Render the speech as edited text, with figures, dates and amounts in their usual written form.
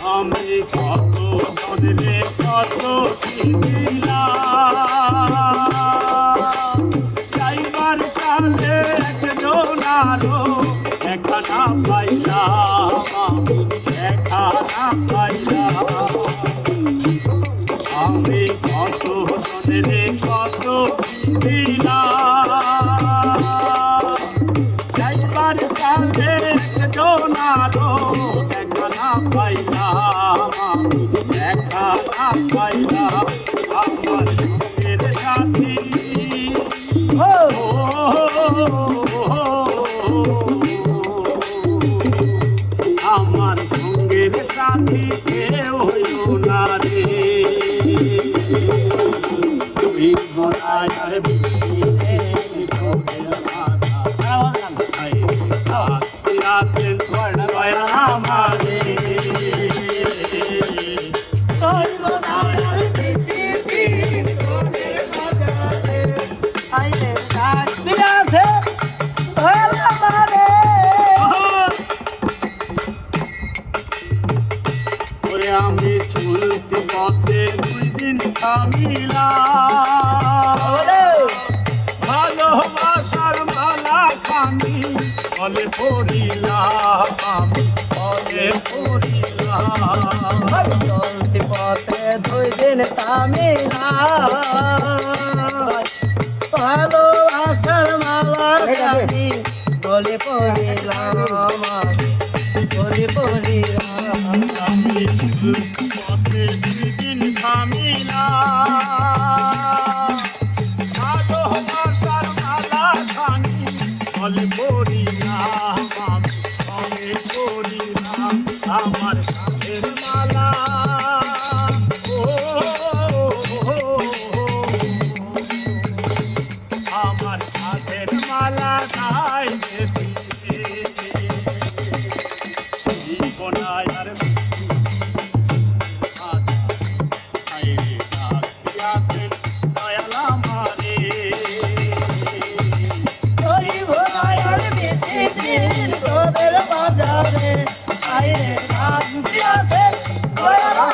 আমি কত ধরে কত যাইবার কালে একজন আরো এখানা পাইলাম আমি এখানা পাইলাম আমি কত ধরে কত যাইবার কালে একজন আরো এখানা পাইলাম আমি এখানা পাইলাম আমার সঙ্গের সাথী আমার সঙ্গের সাথী কেউ হইল না রে তুই বনায়ার বিচিতে আসেন দয়া আমারে তুই বনায়ার বিচিতে আইলে আসতে আছে দয়া আমারে ওরে আমি চলতে পথে দুই দিন থামিলাম ভালোবাসার মালা খানি বলে পড়িলাম আমি বলে পড়িলাম চলতি পথে দুই দিন থামিলাম ভালোবাসার মালা খানি বলে পড়িলাম বলে পড়িলাম আমি পথে দুই দিন থামিলাম ভালোবাসার মালা খানি বলে পড়িলাম আমি বলে পড়িলাম আমার কাঁধের মালা আমার কাঁধের মালা গাই বনায়ার দয়ালা মারে ওই ভোলায়ার বিচিত্র তোদের বাজারে আইরে রাত আছে দয়ালা